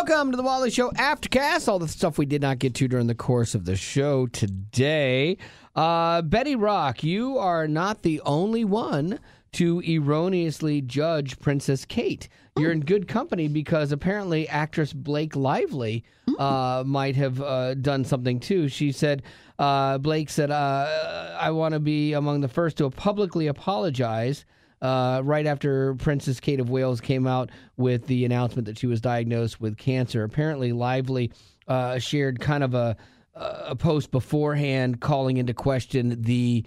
Welcome to the Wally Show Aftercast. All the stuff we did not get to during the course of the show today. Betty Rock, you are not the only one to erroneously judge Princess Kate. You're in good company because apparently actress Blake Lively might have done something too. She said, Blake said, I want to be among the first to publicly apologize right after Princess Kate of Wales came out with the announcement that she was diagnosed with cancer. Apparently, Lively shared kind of a post beforehand calling into question the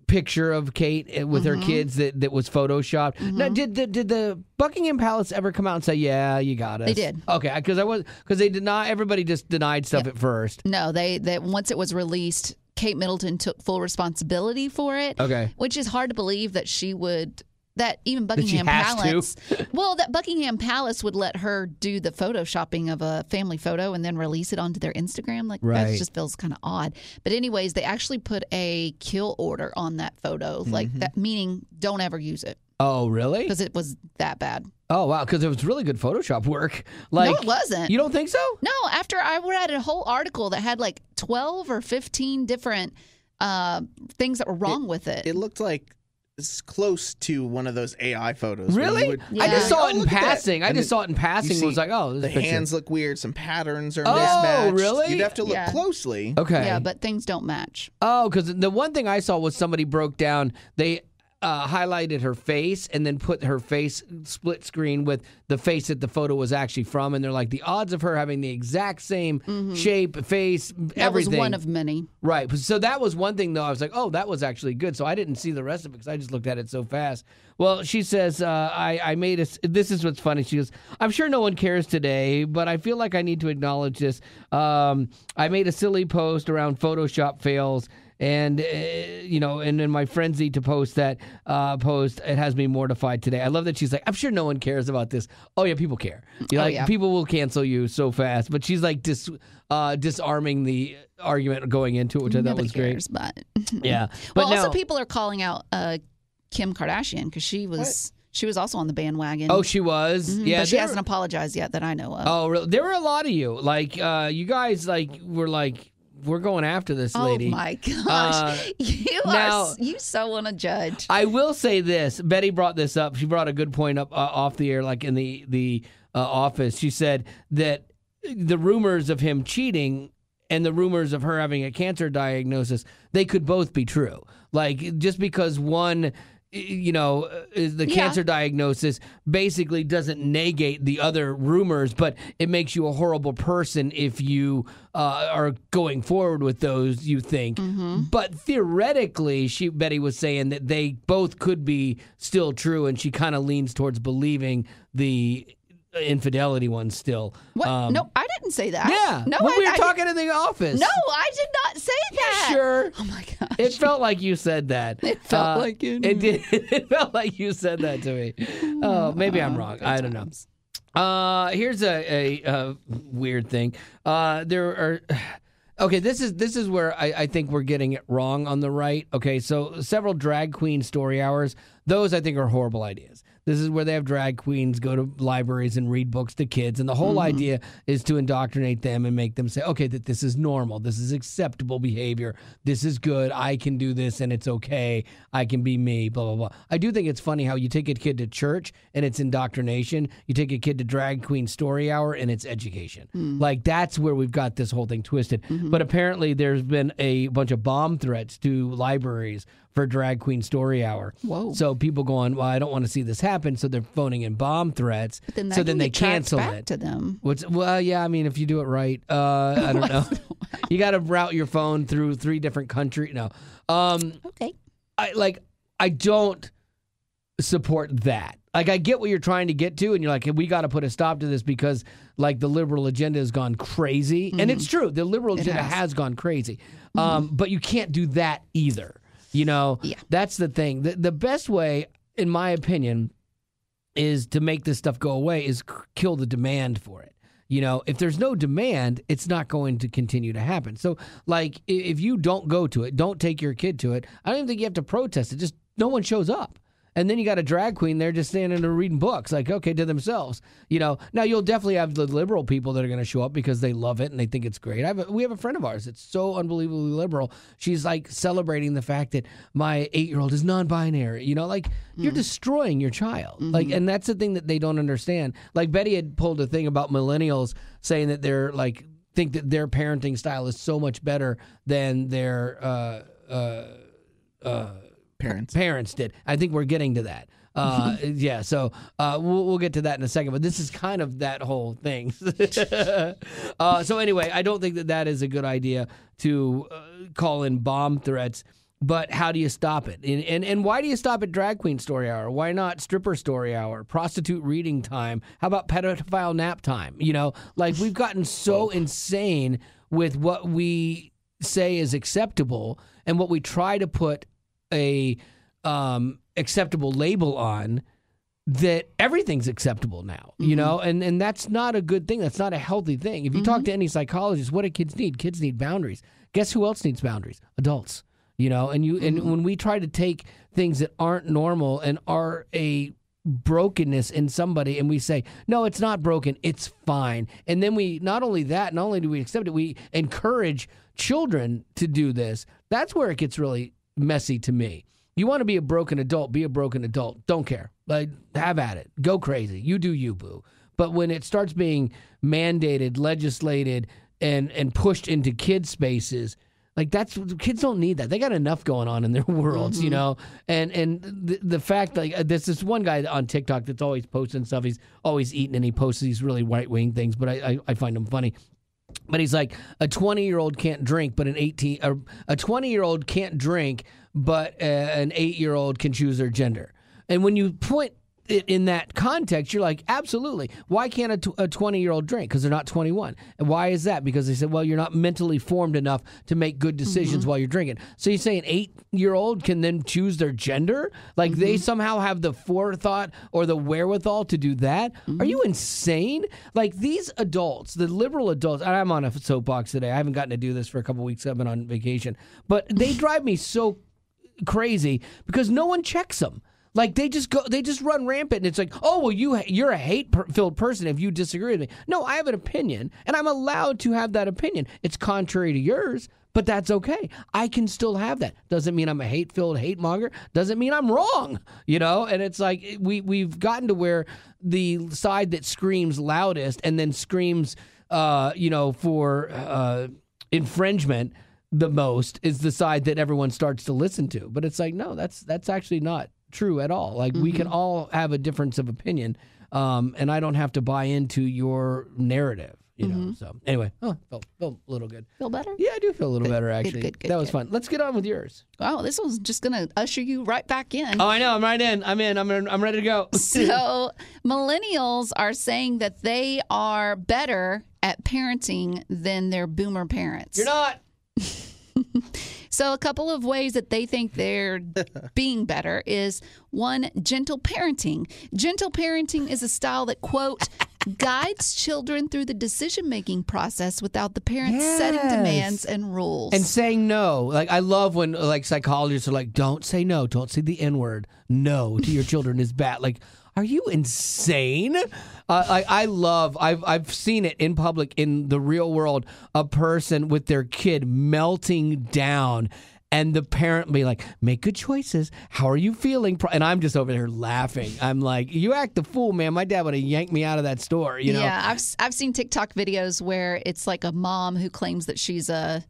picture of Kate with her kids that was photoshopped. Now, did the Buckingham Palace ever come out and say, "Yeah, you got us"? They did. Okay, because they did not. Everybody just denied stuff at first. No, they once it was released, Kate Middleton took full responsibility for it. Okay. Which is hard to believe that she would, that even Buckingham has Palace. Well, that Buckingham Palace would let her do the photoshopping of a family photo and then release it onto their Instagram. Like, that just feels kind of odd. But anyways, they actually put a kill order on that photo. Like, that meaning don't ever use it. Oh, really? Because it was that bad. Oh, wow, because it was really good Photoshop work. Like, no, it wasn't. You don't think so? No, after I read a whole article that had like 12 or 15 different things that were wrong with it. It looked like it's close to one of those AI photos. Really? I just saw it in passing. I just saw it in passing and was like, oh, this the picture. hands look weird. Some patterns are mismatched. Oh, really? You'd have to look closely. Okay. Yeah, but things don't match. Oh, because the one thing I saw was somebody broke down, they highlighted her face and then put her face split screen with the face that the photo was actually from. And they're like, the odds of her having the exact same shape, face, everything. That was one of many. Right. So that was one thing, though. I was like, oh, that was actually good. So I didn't see the rest of it because I just looked at it so fast. Well, she says, I made a, this is what's funny. She goes, I'm sure no one cares today, but I feel like I need to acknowledge this. I made a silly post around Photoshop fails. And, and in my frenzy to post that post, it has me mortified today. I love that she's like, I'm sure no one cares about this. Oh, yeah, people care. People will cancel you so fast. But she's like disarming the argument going into it, which I thought was cares, great. But yeah. But also people are calling out Kim Kardashian because she was also on the bandwagon. Oh, she was? Yeah. But she hasn't apologized yet that I know of. Oh, really? There were a lot of you. Like, you guys, were like, we're going after this lady. Oh, my gosh. You so want to judge. I will say this. Betty brought this up. She brought a good point up off the air, like in the office. She said that the rumors of him cheating and the rumors of her having a cancer diagnosis, they could both be true. Like, just because one is the cancer diagnosis basically doesn't negate the other rumors, but it makes you a horrible person if you are going forward with those, you think. But theoretically, Betty was saying that they both could be still true, and she kind of leans towards believing the infidelity one still. What? No, I didn't say that. Yeah. No, when we were talking in the office. No, I did not say that. Sure. Oh my gosh. It felt like you said that. It felt like you knew. It did. It felt like you said that to me. Oh, maybe I'm wrong. I don't know. Here's a weird thing. There are. Okay, this is where I think we're getting it wrong on the right. Okay, so several drag queen story hours. Those I think are horrible ideas. This is where they have drag queens go to libraries and read books to kids. And the whole idea is to indoctrinate them and make them say, okay, that this is normal. This is acceptable behavior. This is good. I can do this and it's okay. I can be me, blah, blah, blah. I do think it's funny how you take a kid to church and it's indoctrination. You take a kid to drag queen story hour and it's education. Like, that's where we've got this whole thing twisted. But apparently there's been a bunch of bomb threats to libraries for drag queen story hour. Whoa. So people going, well, I don't want to see this happen, so they're phoning in bomb threats. But then so then they cancel it. To them. Well, yeah, I mean, if you do it right, I don't know. You got to route your phone through 3 different countries. No. Okay. I don't support that. Like, I get what you're trying to get to, and you're like, hey, we got to put a stop to this because, like, the liberal agenda has gone crazy. And it's true. The liberal agenda has gone crazy. But you can't do that either. That's the thing. The best way, in my opinion, is to make this stuff go away is kill the demand for it. If there's no demand, it's not going to continue to happen. So, like, if you don't go to it, don't take your kid to it, I don't even think you have to protest it. Just no one shows up. And then you got a drag queen there just standing there reading books, like, okay, to themselves. Now you'll definitely have the liberal people that are going to show up because they love it and they think it's great. We have a friend of ours that's so unbelievably liberal. She's like celebrating the fact that my 8-year-old is non-binary. You're destroying your child. And that's the thing that they don't understand. Like Betty had pulled a thing about millennials saying that they're like, think that their parenting style is so much better than their parents did. I think we're getting to that. Yeah, so we'll get to that in a second, but this is kind of that whole thing. So anyway, I don't think that is a good idea to call in bomb threats, but how do you stop it? And why do you stop at drag queen story hour? Why not stripper story hour, prostitute reading time? How about pedophile nap time? We've gotten so insane with what we say is acceptable and what we try to put a acceptable label on, that everything's acceptable now, and that's not a good thing. That's not a healthy thing. If you talk to any psychologist, what do kids need? Kids need boundaries. Guess who else needs boundaries? Adults, and when we try to take things that aren't normal and are a brokenness in somebody and we say, no, it's not broken, it's fine. And then not only do we accept it, we encourage children to do this. That's where it gets really messy to me. You want to be a broken adult, be a broken adult. Don't care. Have at it. Go crazy. You do you, boo. But when it starts being mandated, legislated, and pushed into kid spaces, kids don't need that. They got enough going on in their worlds, And the fact, there's this one guy on TikTok that's always posting stuff. He's always eating, and he posts these really right-wing things, but I find them funny. But he's like, a 20-year-old can't drink, but a 20-year-old can't drink, but an 8-year-old can choose their gender. And when you put it in that context, you're like, absolutely. Why can't a 20-year-old drink? Because they're not 21. And why is that? Because they said, well, you're not mentally formed enough to make good decisions while you're drinking. So you say an 8-year-old can then choose their gender? They somehow have the forethought or the wherewithal to do that? Are you insane? These adults, the liberal adults, and I'm on a soapbox today. I haven't gotten to do this for a couple weeks. I've been on vacation. But they drive me so crazy because no one checks them. They just run rampant, and it's like, oh, well, you're a hate-filled person if you disagree with me. No, I have an opinion, and I'm allowed to have that opinion. It's contrary to yours, but that's okay. I can still have that. Doesn't mean I'm a hate-filled hate-monger. Doesn't mean I'm wrong, And it's like we've gotten to where the side that screams loudest and then screams, for infringement the most is the side that everyone starts to listen to. But it's like, no, that's actually not true at all. We can all have a difference of opinion, and I don't have to buy into your narrative, So anyway, felt a little good. Feel better? Yeah, I do feel a little better, actually. Good, that was fun. Let's get on with yours. Oh, this one's just going to usher you right back in. Oh, I know. I'm right in. I'm ready to go. So millennials are saying that they are better at parenting than their boomer parents. You're not. So a couple of ways that they think they're being better is, one, gentle parenting. Gentle parenting is a style that, quote, guides children through the decision-making process without the parents setting demands and rules. And saying no. I love when psychologists are like, don't say no. Don't say the N-word. No to your children is bad. Are you insane? I've seen it in public, in the real world, a person with their kid melting down and the parent be like, make good choices. How are you feeling? And I'm just over there laughing. I'm like, you act the fool, man. My dad would have yanked me out of that store, Yeah, I've seen TikTok videos where it's like a mom who claims that she's on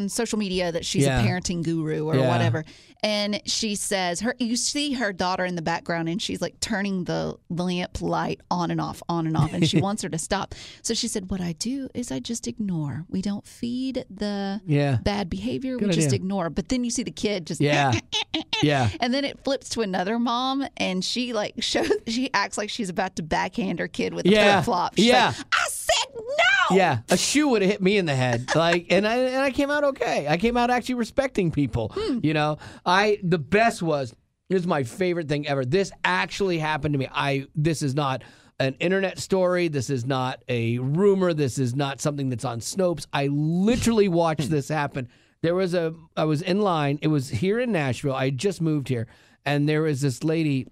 social media that she's a parenting guru or whatever. And she says, you see her daughter in the background, and she's turning the lamp light on and off, and she wants her to stop. So she said, what I do is I just ignore. We don't feed the bad behavior. We just ignore. But then you see the kid just, and then it flips to another mom, and she she acts like she's about to backhand her kid with a flip-flop. She's like, I said no! Yeah, a shoe would have hit me in the head. And I came out okay. I came out actually respecting people, The best was, here's my favorite thing ever. This actually happened to me. This is not an internet story. This is not a rumor. This is not something that's on Snopes. I literally watched this happen. I was in line. It was here in Nashville. I had just moved here. and there was this lady.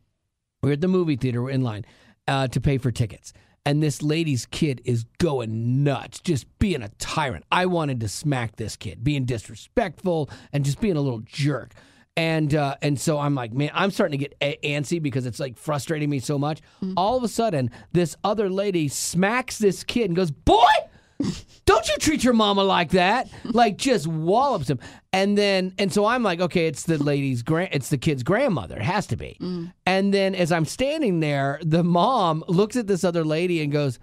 We're at the movie theater. We're in line to pay for tickets. And this lady's kid is going nuts, just being a tyrant. I wanted to smack this kid, being disrespectful and just being a little jerk. And so I'm like, man, I'm starting to get antsy because it's like frustrating me so much. All of a sudden, this other lady smacks this kid and goes, "Boy, don't you treat your mama like that!" Like just wallops him. And so I'm like, okay, it's the kid's grandmother. It has to be. And then as I'm standing there, the mom looks at this other lady and goes,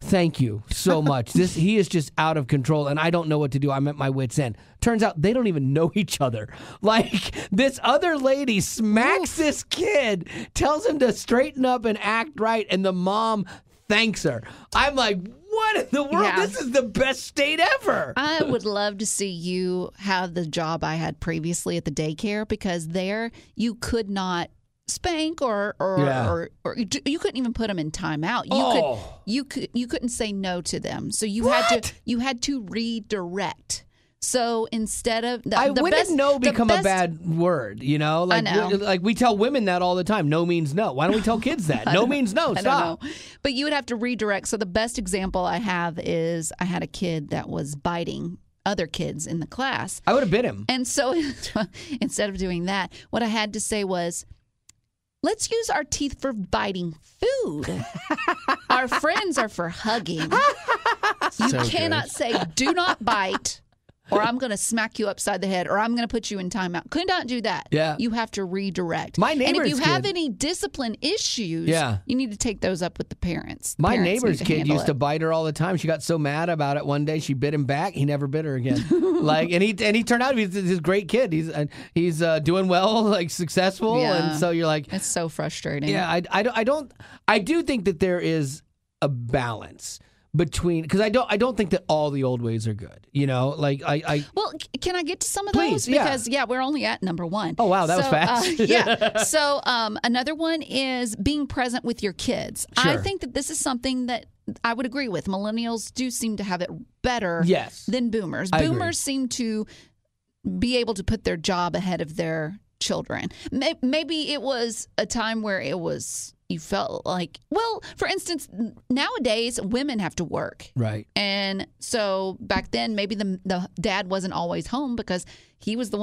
"Thank you so much. He is just out of control, and I don't know what to do. I'm at my wit's end." Turns out they don't even know each other. Like, this other lady smacks this kid, tells him to straighten up and act right, and the mom thanks her. I'm like, what in the world? Yeah. This is the best state ever. I would love to see you have the job I had previously at the daycare, because there you could not spank or you couldn't even put them in timeout. You couldn't say no to them. So you had to redirect. So instead of become a bad word, you know? Like, I know. Like we tell women that all the time. No means no. Why don't we tell kids that? No means no. Stop. I don't know. But you would have to redirect. So the best example I have is I had a kid that was biting other kids in the class. I would have bit him. And so instead of doing that, what I had to say was, let's use our teeth for biting food. Our friends are for hugging. You cannot say, "Do not bite," or "I'm going to smack you upside the head," or "I'm going to put you in timeout." Could not do that. Yeah. You have to redirect. My neighbor's and if you have kid- any discipline issues, you need to take those up with the parents. My Parents neighbor's need to kid handle used to it. bite her all the time. She got so mad about it one day, she bit him back. He never bit her again. And he turned out to be this great kid. He's doing well, like successful, Yeah. and so you're like, It's so frustrating. yeah. I do think that there is a balance between, because I don't think that all the old ways are good. You know, like I. Well, can I get to some of Please, those? yeah. Because we're only at number one. Oh wow, that was fast. Yeah. So another one is being present with your kids. I Sure. think that this is something that I would agree with. Millennials do seem to have it better Yes. than boomers. I agree. Boomers seem to be able to put their job ahead of their children. Maybe it was a time where you felt like, well, for instance, nowadays women have to work. Right. And so back then, maybe the dad wasn't always home because he was the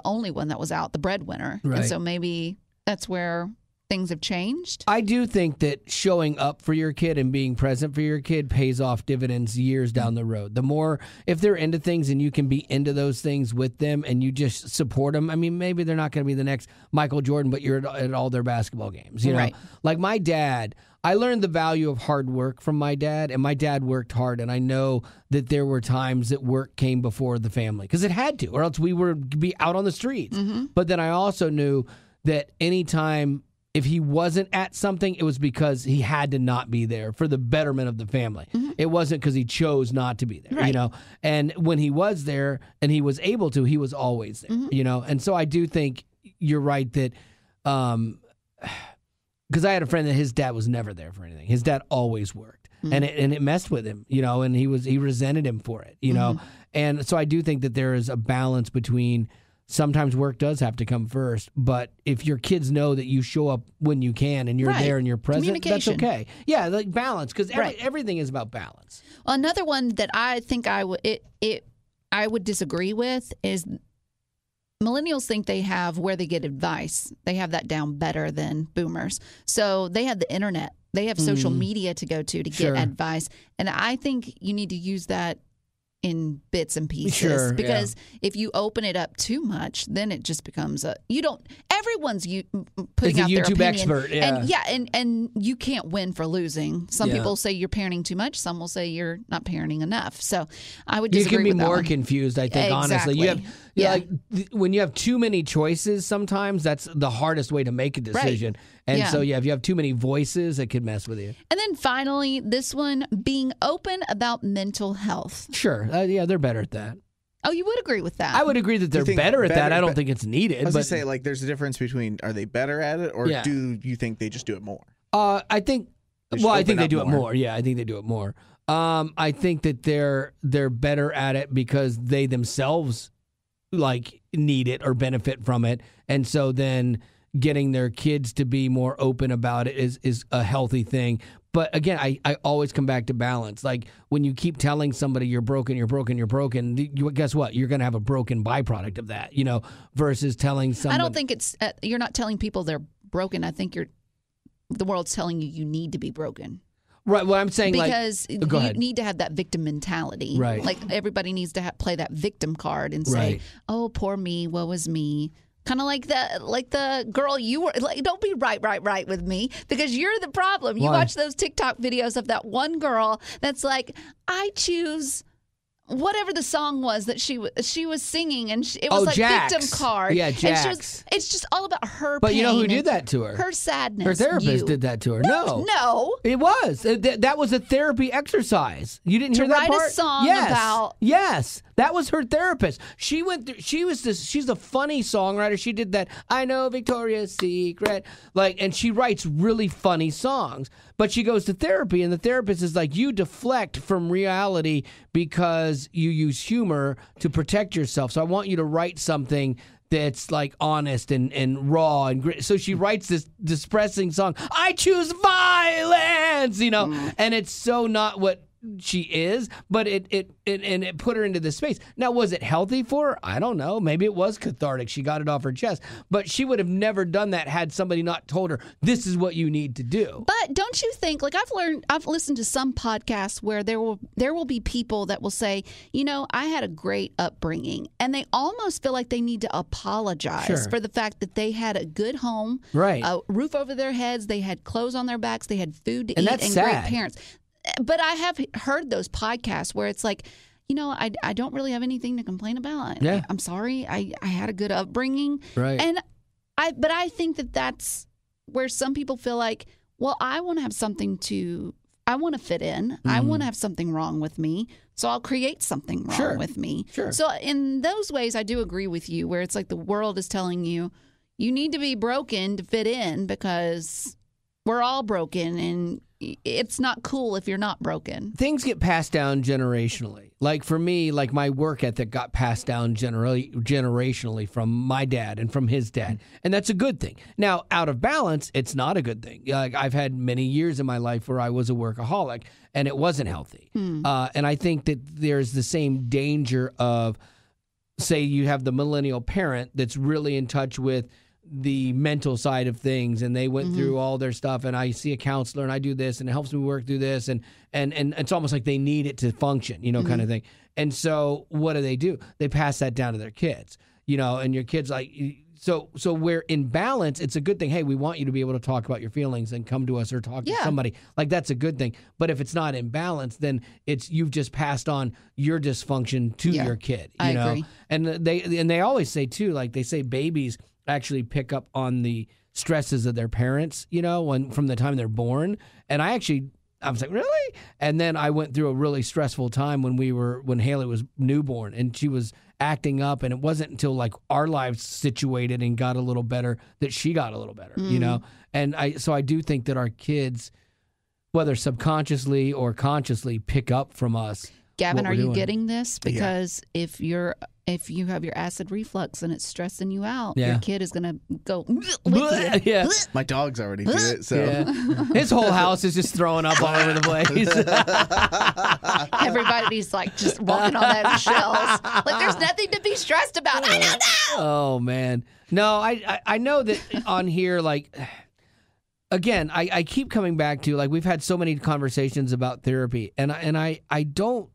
only one that was out, the breadwinner. Right. And so maybe that's where things have changed. I do think that showing up for your kid and being present for your kid pays off dividends years down the road. The more, if they're into things and you can be into those things with them and you just support them, I mean, maybe they're not going to be the next Michael Jordan, but you're at all their basketball games. You know? Right. Like my dad, I learned the value of hard work from my dad, and my dad worked hard, and I know that there were times that work came before the family because it had to, or else we would be out on the streets. Mm-hmm. But then I also knew that anytime if he wasn't at something, it was because he had to not be there for the betterment of the family. Mm-hmm. It wasn't because he chose not to be there, right. you know? And when he was there and he was able to, he was always there, mm-hmm. you know? And so I do think you're right that, because I had a friend that his dad was never there for anything. His dad always worked. Mm-hmm. And it messed with him, you know, and he resented him for it, you know? Mm-hmm. And so I do think that there is a balance between sometimes work does have to come first, but if your kids know that you show up when you can and you're right. there and you're present, that's okay. Yeah, like balance, because right. everything is about balance. Well, another one that I think I would disagree with is millennials think they have where they get advice. They have that down better than boomers. So they have the internet. They have social media to go to get advice. And I think you need to use that in bits and pieces, because if you open it up too much, then it just becomes everyone's putting out YouTube their opinion. expert, and you can't win for losing. Some people say you're parenting too much. Some will say you're not parenting enough. So I would disagree with that. You can be more one. confused, I think. Exactly. Honestly, like when you have too many choices, sometimes that's the hardest way to make a decision. Right. And so if you have too many voices, it could mess with you. And then finally, this one, being open about mental health. Sure, they're better at that. Oh, you would agree with that? I would agree that they're better at that. I don't think it's needed. I was going to say, like, there's a difference between are they better at it, or do you think they just do it more? I think they do it more. Yeah, I think they do it more. I think that they're better at it because they themselves like need it or benefit from it, and so then getting their kids to be more open about it is a healthy thing. But again, I always come back to balance. Like when you keep telling somebody you're broken, guess what? You're going to have a broken byproduct of that, versus telling somebody. I don't think it's, you're not telling people they're broken. I think the world's telling you need to be broken. Right. Well, I'm saying because you need to have that victim mentality. Right. Like everybody needs to play that victim card and say, "Oh, poor me, woe is me." Kind of like the girl you were like. Don't be right with me because you're the problem. You watch those TikTok videos of that one girl that's like, "I choose." Whatever the song was that she was singing, and it was like Jax. victim card. Yeah, Jax. It's just all about her. But pain you know who did that to her? Her sadness. Her therapist did that to her. No, it was that was a therapy exercise. You didn't hear that part? To write a song about. Yes, that was her therapist. She went through. She's a funny songwriter. She did that. I know Victoria's Secret, and she writes really funny songs. But she goes to therapy, and the therapist is like, you deflect from reality because you use humor to protect yourself. So I want you to write something that's like honest and raw and grit. So she writes this depressing song, I choose violence, and it's so not what she is, but it put her into this space. Now, was it healthy for her? I don't know. Maybe it was cathartic. She got it off her chest, but she would have never done that had somebody not told her this is what you need to do. But don't you think? Like I've listened to some podcasts where there will be people that will say, I had a great upbringing, and they almost feel like they need to apologize for the fact that they had a good home, a roof over their heads, they had clothes on their backs, they had food to eat, and sad. Great parents. But I have heard those podcasts where it's like, I don't really have anything to complain about. Yeah. I'm sorry. I had a good upbringing. Right. And I think that's where some people feel like, well, I want to have something I want to fit in. I want to have something wrong with me. So I'll create something wrong with me. Sure. So in those ways, I do agree with you where it's like the world is telling you, you need to be broken to fit in because we're all broken and it's not cool if you're not broken. Things get passed down generationally. Like for me, like my work ethic got passed down generationally from my dad and from his dad. And that's a good thing. Now, out of balance, it's not a good thing. Like I've had many years in my life where I was a workaholic and it wasn't healthy. And I think that there's the same danger of, say you have the millennial parent that's really in touch with the mental side of things, and they went through all their stuff, and I see a counselor and I do this and it helps me work through this, and it's almost like they need it to function, kind of thing. And so what do? They pass that down to their kids, and your kids like, so we're in balance. It's a good thing. Hey, we want you to be able to talk about your feelings and come to us or talk to somebody. Like that's a good thing. But if it's not in balance, then you've just passed on your dysfunction to your kid, I agree. And they always say too, like they say babies actually pick up on the stresses of their parents, from the time they're born. And I was like, really? And then I went through a really stressful time when Haley was newborn and she was acting up, and it wasn't until like our lives situated and got a little better that she got a little better, And I do think that our kids, whether subconsciously or consciously, pick up from us. Gavin, are you getting this? Because if you have your acid reflux and it's stressing you out, your kid is going to go with you. Yeah. My dog's already did it, so. Yeah. His whole house is just throwing up all over the place. Everybody's like just walking on those shells. Like there's nothing to be stressed about. I don't know. Oh, man. No, I know that on here, like, again, I keep coming back to, like, we've had so many conversations about therapy, and I don't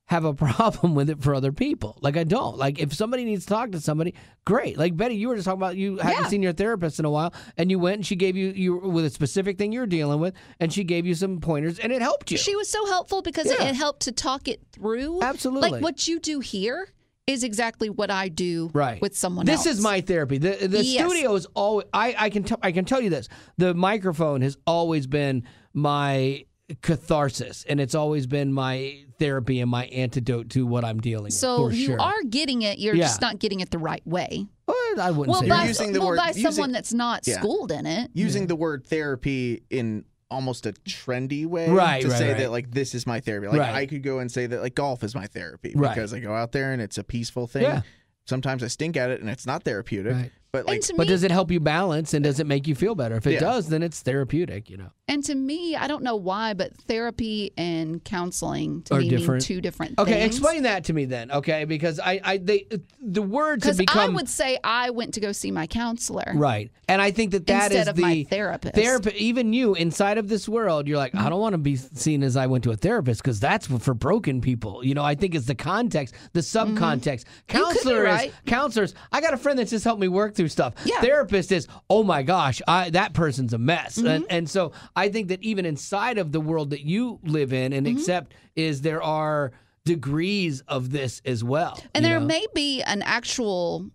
have a problem with it for other people. Like, I don't. Like, if somebody needs to talk to somebody, great. Like, Betty, you were just talking about you hadn't seen your therapist in a while, and you went and she gave you with a specific thing you were dealing with, and she gave you some pointers, and it helped you. She was so helpful because it helped to talk it through. Absolutely. Like, what you do here is exactly what I do with someone else. This is my therapy. The studio is always, I can tell you this, the microphone has always been my catharsis, and it's always been my therapy and my antidote to what I'm dealing with. So you are getting it, you're just not getting it the right way. Well, I wouldn't say you're using the word, by someone that's not schooled in it. Using the word therapy in almost a trendy way to say that, like, this is my therapy. Like, I could go and say that, like, golf is my therapy because I go out there and it's a peaceful thing. Yeah. Sometimes I stink at it and it's not therapeutic. Right. But like, but does it help you balance and does it make you feel better? If it does, then it's therapeutic, And to me, I don't know why, but therapy and counseling to me mean two different things. Okay, explain that to me then. Okay, because the words have become. I would say I went to go see my counselor, right? And I think that instead is of the my therapist. Even you inside of this world, you're like, I don't want to be seen as I went to a therapist because that's for broken people. I think it's the context, the subcontext. Counselors. I got a friend that's just helped me work through stuff. Yeah. Therapist is, oh my gosh, that person's a mess. And so I think that even inside of the world that you live in and accept is there are degrees of this as well. And there may be an actual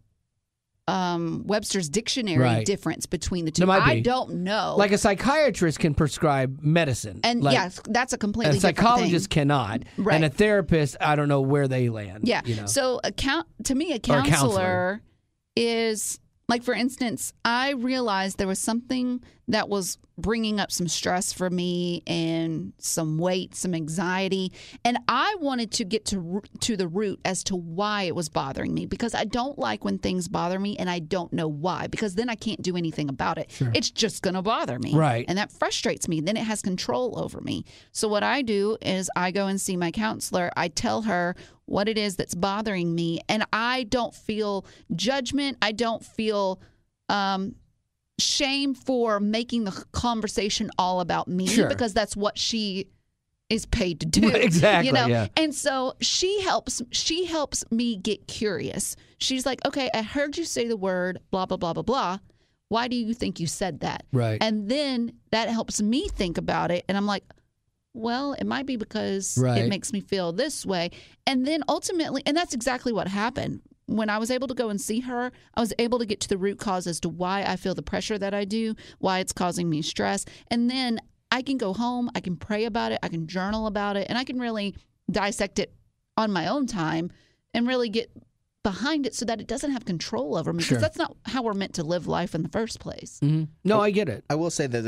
Webster's dictionary difference between the two. I don't know. Like a psychiatrist can prescribe medicine. And yes, that's a completely different thing. A psychologist cannot. Right. And a therapist, I don't know where they land. Yeah. So to me, a counselor is, like, for instance, I realized there was something that was bringing up some stress for me and some weight, some anxiety. And I wanted to get to the root as to why it was bothering me, because I don't like when things bother me and I don't know why, because then I can't do anything about it. Sure. It's just going to bother me. Right. And that frustrates me. Then it has control over me. So what I do is I go and see my counselor. I tell her what it is that's bothering me. And I don't feel judgment. I don't feel shame for making the conversation all about me, because that's what she is paid to do. Exactly. Yeah. And so she helps me get curious. She's like, okay, I heard you say the word blah, blah, blah, blah, blah. Why do you think you said that? Right. And then that helps me think about it. And I'm like, well, it might be because it makes me feel this way. And then ultimately, and that's exactly what happened. When I was able to go and see her, I was able to get to the root cause as to why I feel the pressure that I do, why it's causing me stress. And then I can go home, I can pray about it, I can journal about it, and I can really dissect it on my own time and really get behind it so that it doesn't have control over me. Because that's not how we're meant to live life in the first place. Mm-hmm. No, I get it. I will say that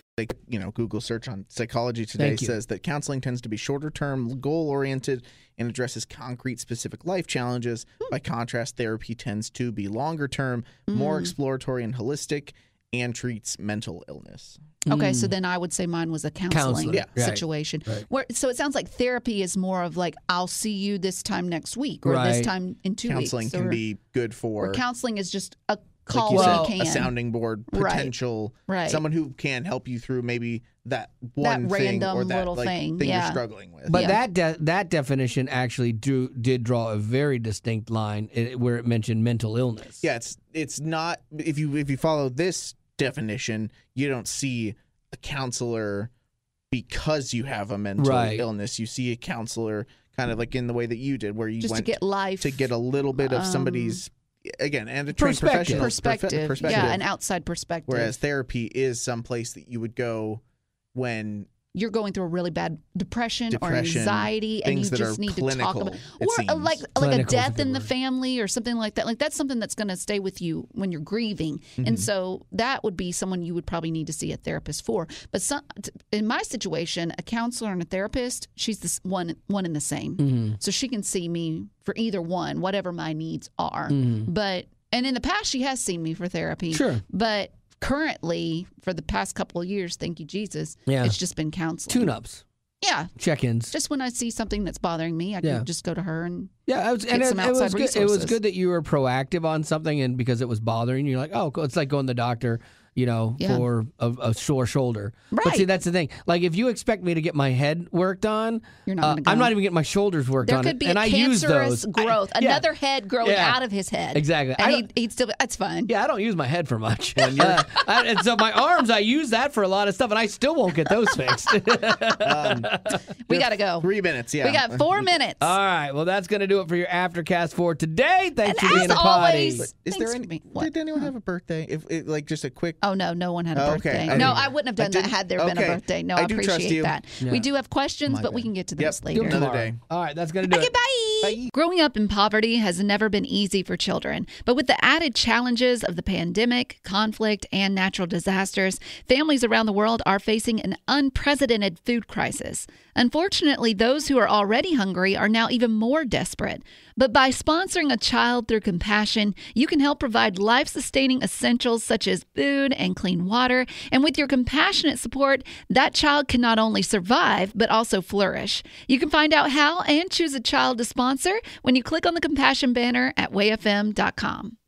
Google search on Psychology Today says that counseling tends to be shorter term, goal oriented, and addresses concrete, specific life challenges. By contrast, therapy tends to be longer term, more exploratory and holistic, and treats mental illness. Okay, so then I would say mine was a counseling situation. Right. So it sounds like therapy is more of like, I'll see you this time next week or this time in 2 weeks. Counseling can be good for... Or counseling is just a call like you said, a sounding board, potential, someone who can help you through maybe that one thing or that little thing you're struggling with. But that definition actually did draw a very distinct line where it mentioned mental illness. Yeah, it's not, if you follow this definition, you don't see a counselor because you have a mental illness. You see a counselor kind of like in the way that you did, where you just went to get a little bit of somebody's. Again, and a trained perspective, perspective. Yeah, an outside perspective. Whereas therapy is some place that you would go when you're going through a really bad depression or anxiety, and you just need to talk about, or like a death in the family or something like that. Like that's something that's going to stay with you when you're grieving, and so that would be someone you would probably need to see a therapist for. But in my situation, a counselor and a therapist, she's this one in the same, so she can see me for either one, whatever my needs are. But and in the past, she has seen me for therapy. But currently, for the past couple of years, thank you, Jesus, it's just been counseling. Tune-ups. Yeah. Check-ins. Just when I see something that's bothering me, I can just go to her and get some outside resources. It was good that you were proactive on something, and because it was bothering you, you're like, oh, it's like going to the doctor, for a sore shoulder. Right. But see, that's the thing. Like, if you expect me to get my head worked on, you're not gonna go. I'm not even getting my shoulders worked on. There could be and a cancerous growth, another head growing out of his head. Exactly. And he'd still, that's fine. Yeah, I don't use my head for much. And so my arms, I use that for a lot of stuff, and I still won't get those fixed. We got to go. 3 minutes, We got 4 minutes. All right. Well, that's going to do it for your Aftercast for today. Thanks for being a potty. Did anyone have a birthday? If just a quick... Oh, no one had a birthday. I wouldn't have done that had there been a birthday. No, I appreciate that. Yeah. We do have questions, but we can get to those later. Another day. All right, that's going to do it. Bye. Bye. Growing up in poverty has never been easy for children, but with the added challenges of the pandemic, conflict, and natural disasters, families around the world are facing an unprecedented food crisis. Unfortunately, those who are already hungry are now even more desperate. But by sponsoring a child through compassion, you can help provide life-sustaining essentials such as food and clean water. And with your compassionate support, that child can not only survive, but also flourish. You can find out how and choose a child to sponsor when you click on the compassion banner at wayfm.com.